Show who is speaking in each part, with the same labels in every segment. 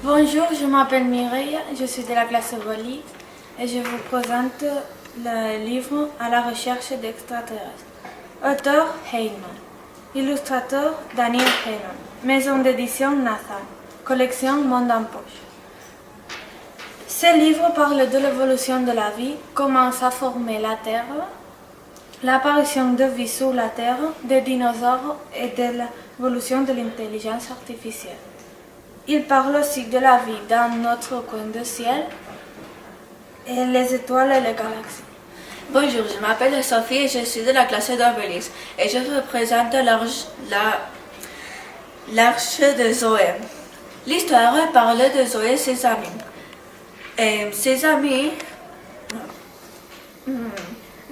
Speaker 1: Bonjour, je m'appelle Mireille, je suis de la classe Obélix et je vous présente le livre À la recherche d'extraterrestres. Auteur Heyman, illustrateur Daniel Heyman, maison d'édition Nathan, collection Monde en poche. Ce livre parle de l'évolution de la vie, comment s'est formée la Terre, l'apparition de vie sur la Terre, des dinosaures et de l'évolution de l'intelligence artificielle. Il parle aussi de la vie dans notre coin de ciel, et les étoiles et les galaxies.
Speaker 2: Bonjour, je m'appelle Sophie et je suis de la classe d'Obélix et je vous présente l'arche de Zoé. L'histoire parle de Zoé et ses amis.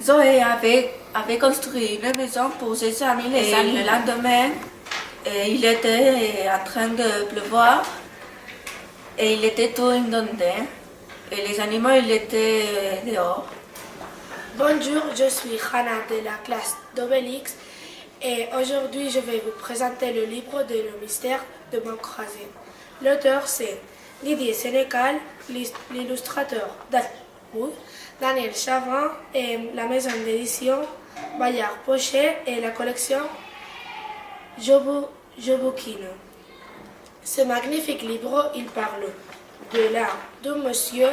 Speaker 2: Zoé avait construit une maison pour ses amis le lendemain. Et il était en train de pleuvoir et il était tout inondé et les animaux ils étaient dehors.
Speaker 3: Bonjour, je suis Hannah de la classe d'Obélix et aujourd'hui je vais vous présenter le livre de Le mystère de mon croisé. L'auteur c'est Didier Sénécal, l'illustrateur Daniel Chavin et la maison d'édition Bayard Pochet et la collection Jobouquine. Ce magnifique livre, il parle de l'art de monsieur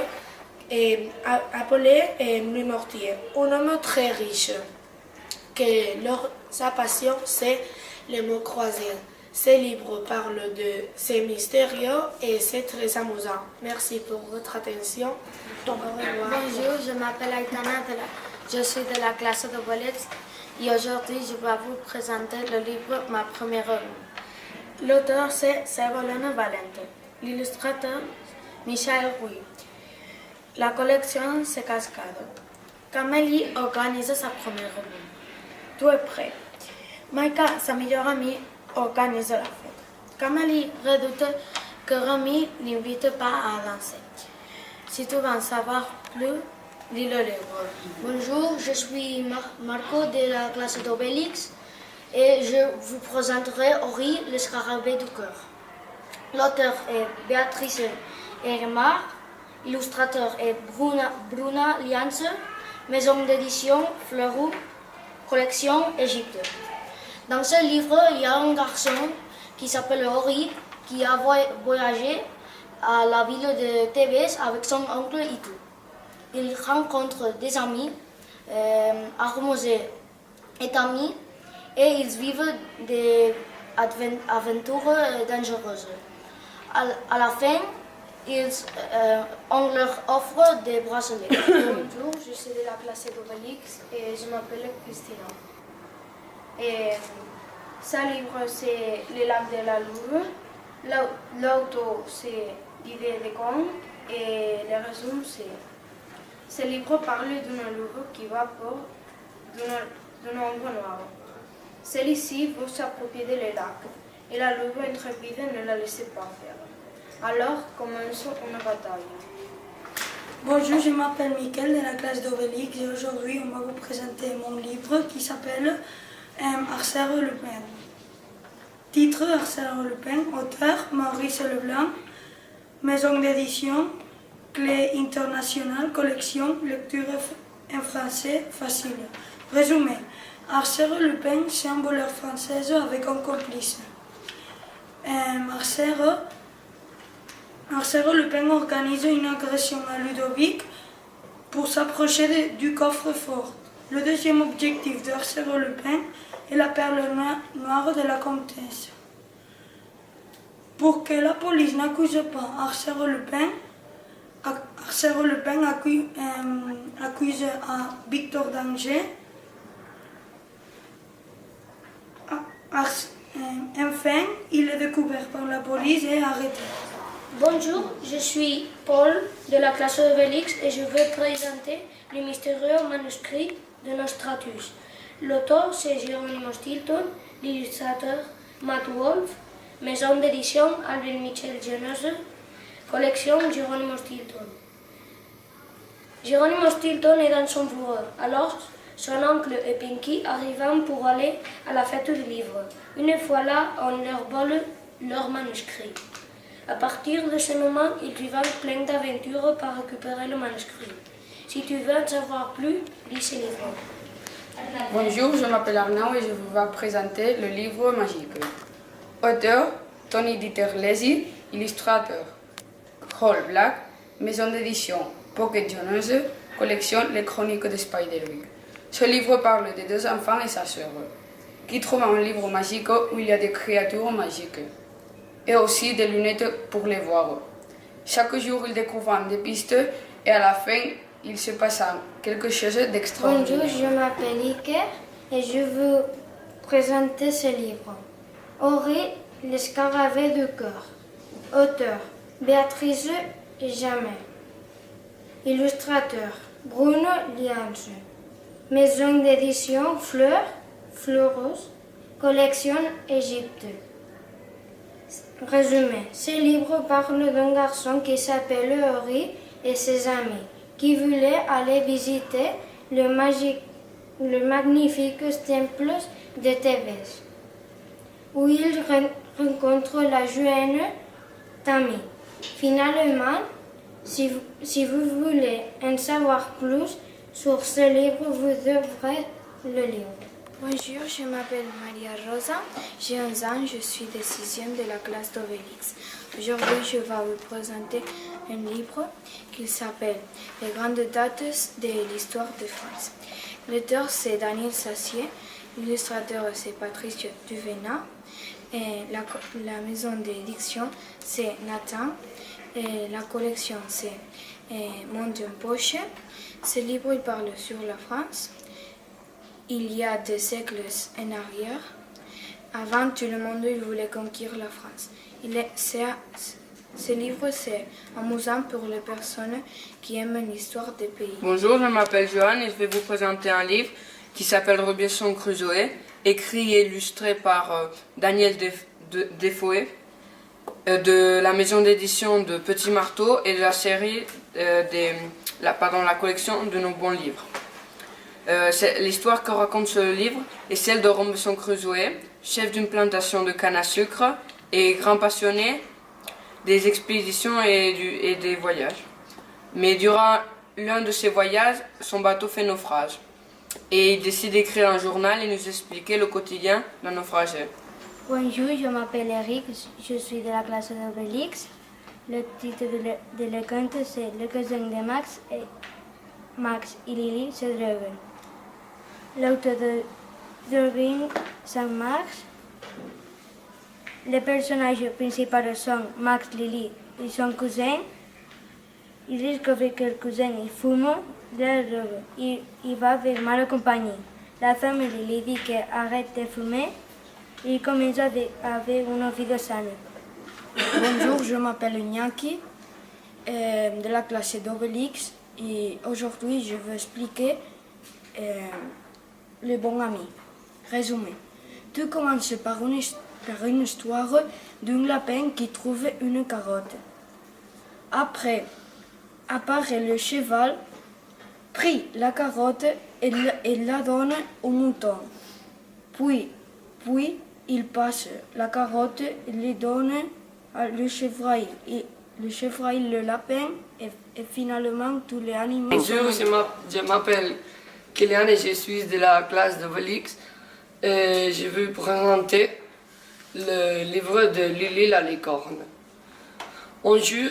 Speaker 3: appelé Louis Mortier, un homme très riche, que sa passion c'est les mots croisés. Ce livre parle de ces mystérieux et c'est très amusant. Merci pour votre attention. Au revoir.
Speaker 4: Bonjour, je m'appelle Aitana, je suis de la classe de Bolets et aujourd'hui je vais vous présenter le livre Ma première rue. L'auteur c'est Ségolène Valente, l'illustrateur Michel Rouy. La collection c'est Cascade. Camélie organise sa première rue. Tout est prêt. Maïka, sa meilleure amie, organise la fête. Camélie redoute que Rémi n'invite pas à danser. Si tu veux en savoir plus, lis le livre.
Speaker 5: Bonjour, je suis Marco de la classe d'Obélix et je vous présenterai Ori, le scarabée du cœur. L'auteur est Béatrice Hermar, illustrateur est Bruna Liance, maison d'édition Fleurou, collection Égypte. Dans ce livre, il y a un garçon qui s'appelle Ori qui a voyagé à la ville de Thébès avec son oncle Itou. Il rencontre des amis, Armosé est ami, et ils vivent des aventures dangereuses. À la fin, on leur offre des bracelets.
Speaker 6: Bonjour, je suis de la classe d'Obélix et je m'appelle Christina. Et ce livre, c'est Les lacs de la Louvre. L'auto, c'est l'idée de contes et le résumé, c'est... Ce livre parle d'une louve qui va pour d'une ombre noire. Celle-ci veut s'approprier des lacs et la louve intrépide ne la laisse pas faire. Alors commence une bataille.
Speaker 7: Bonjour, je m'appelle Mickaël de la classe d'Obélix et aujourd'hui on va vous présenter mon livre qui s'appelle Arsène Lupin. Titre Arsène Lupin, auteur Maurice Leblanc, maison d'édition Clé internationale, collection, lecture en français facile. Résumé, Arsène Lupin, c'est un voleur français avec un complice. Arsène Lupin organise une agression à Ludovic pour s'approcher du coffre-fort. Le deuxième objectif d'Arsène Lupin est la perle noire de la comtesse. Pour que la police n'accuse pas Arsène Lupin accuse à Victor Danger. Enfin, il est découvert par la police et arrêté.
Speaker 8: Bonjour, je suis Paul de la classe d'Obélix et je vais présenter le mystérieux manuscrit de Nostratus. L'auteur c'est Jerónimo Stilton, l'illustrateur Matt Wolf, maison d'édition Albert Michel Genoese, collection Jerónimo Stilton. Jerónimo Stilton est dans son bureau, alors son oncle et Pinky arrivent pour aller à la fête du livre. Une fois là, on leur vole leur manuscrit. À partir de ce moment, il vivra plein d'aventures pour récupérer le manuscrit. Si tu veux en savoir plus, lis ce livre.
Speaker 9: Bonjour, je m'appelle Arnaud et je vous vais présenter le livre magique. Auteur, Tony Dieterlesi, illustrateur, Hall Black, maison d'édition Pocket Jones, collection Les Chroniques de Spiderwick. Ce livre parle de deux enfants et sa sœur, qui trouvent un livre magique où il y a des créatures magiques, et aussi des lunettes pour les voir. Chaque jour, ils découvrent des pistes et à la fin, il se passe quelque chose d'extraordinaire.
Speaker 5: Bonjour, je m'appelle Iker et je veux présenter ce livre. Ori, le scarabée du cœur. Auteur, Béatrice Jamais. Illustrateur, Bruno Lianze. Maison d'édition Fleuros, collection Égypte. Résumé, ce livre parle d'un garçon qui s'appelle Ori et ses amis, qui voulaient aller visiter le magnifique temple de Thébès, où ils rencontrent la jeune Tammy. Finalement, si vous voulez en savoir plus sur ce livre, vous devrez le lire.
Speaker 1: Bonjour, je m'appelle Maria Rosa, j'ai 11 ans, je suis de 6e de la classe d'Obélix. Aujourd'hui, je vais vous présenter un livre qui s'appelle Les grandes dates de l'histoire de France. L'auteur, c'est Daniel Sassier, l'illustrateur, c'est Patrice Duvenat, et la maison d'édition, c'est Nathan, et la collection, c'est Monde en Poche. Ce livre, il parle sur la France. Il y a des siècles en arrière, avant tout le monde il voulait conquérir la France. Ce livre, c'est amusant pour les personnes qui aiment l'histoire des pays.
Speaker 9: Bonjour, je m'appelle Johan et je vais vous présenter un livre qui s'appelle Robinson Crusoe, écrit et illustré par Daniel Defoe, de la maison d'édition de Petit Marteau et de la série la collection de nos bons livres. L'histoire que raconte ce livre est celle de Robinson Crusoe, chef d'une plantation de canne à sucre et grand passionné des expéditions et des voyages. Mais durant l'un de ces voyages, son bateau fait naufrage. Et il décide d'écrire un journal et nous expliquer le quotidien d'un naufragé.
Speaker 8: Bonjour, je m'appelle Eric, je suis de la classe d'Obélix. Le titre de le conte, c'est Le cousin de Max et Lily se drogent. L'auteur de Droguing Saint-Max. Les personnages principaux sont Max, Lily et son cousin. Il découvre que le cousin fume de la drogue. Il va vers mal accompagné. La femme lui dit qu'elle arrête de fumer. Il commence avec une vie de saine.
Speaker 10: Bonjour, je m'appelle Iñaki, de la classe d'Obélix, et aujourd'hui je vais expliquer le bon ami. Résumé. Tout commence par une histoire d'un lapin qui trouve une carotte. Après apparaît le cheval, prit la carotte et la donne au mouton. Puis il passe la carotte et les donne le chevreuil. Et le chevreuil, le lapin et finalement tous les animaux.
Speaker 11: Bonjour, je m'appelle Kylian et je suis de la classe d'Obélix. Je vais vous présenter le livre de Lily la licorne. Un jour,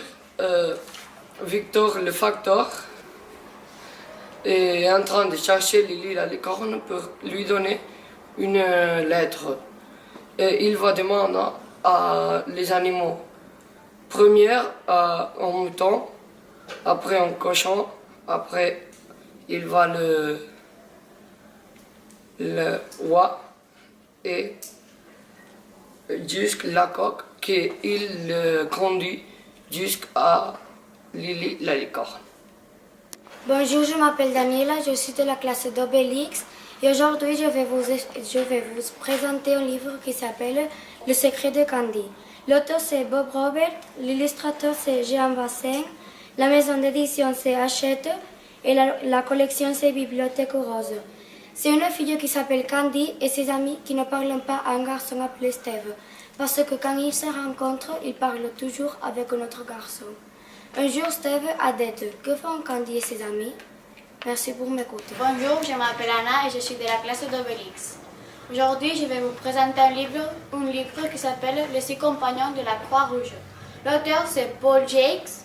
Speaker 11: Victor le facteur est en train de chercher Lily la licorne pour lui donner une lettre. Et il va demander à les animaux. Première à un mouton, après un cochon, après il va le roi et jusqu'à la coque qu'il le conduit jusqu'à Lily la licorne.
Speaker 5: Bonjour, je m'appelle Daniela, je suis de la classe d'Obélix et aujourd'hui je vais vous présenter un livre qui s'appelle Le secret de Candy. L'auteur c'est Bob Robert, l'illustrateur c'est Jean Bassin, la maison d'édition c'est Hachette et la collection c'est Bibliothèque Rose. C'est une fille qui s'appelle Candy et ses amis qui ne parlent pas à un garçon appelé Steve.
Speaker 8: Parce que quand ils se rencontrent, ils parlent toujours avec un autre garçon. Un jour, Steve a dit que font Candy et ses amis. Merci pour m'écouter.
Speaker 12: Bonjour, je m'appelle Anna et je suis de la classe d'Obélix. Aujourd'hui, je vais vous présenter un livre qui s'appelle Les 6 compagnons de la Croix-Rouge. L'auteur, c'est Paul Jakes.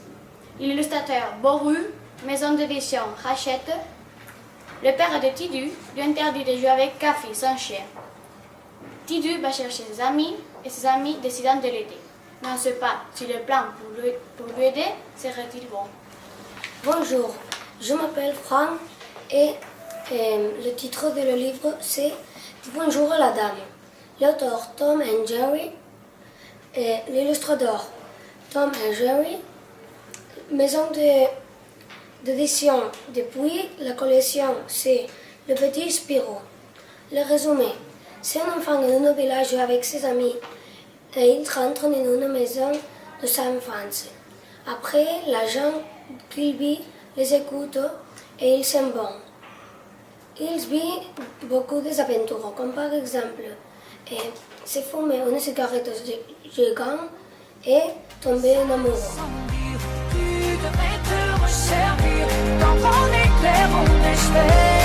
Speaker 12: L'illustrateur, Boru. Maison d'édition, Hachette. Le père de Tidu lui interdit de jouer avec Kafi, son chien. Tidu va chercher ses amis et ses amis décident de l'aider. Mais on ne sait pas si le plan pour lui aider serait-il bon.
Speaker 8: Bonjour, je m'appelle Franck et le titre de le livre c'est Bonjour la dame. L'auteur Tom and Jerry et l'illustrateur Tom and Jerry. Maison d'édition depuis la collection c'est Le Petit Spirou. Le résumé. C'est un enfant dans un village avec ses amis et il rentre dans une maison de sa enfance. Après, l'agent qu'il vit les écoute et ils s'en vont. Ils vivent beaucoup d'aventures, comme par exemple se fumer une cigarette gigante et tomber en amoureux.
Speaker 13: Tu devrais te resservir dans ton éclair en espère.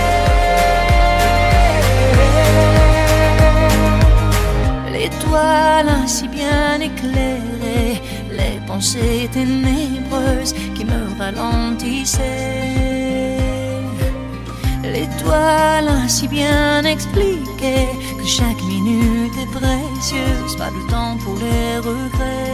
Speaker 13: L'étoile ainsi bien éclairée, les pensées ténébreuses qui me ralentissaient. L'étoile ainsi bien expliquée que chaque minute est précieuse, pas de temps pour les regrets.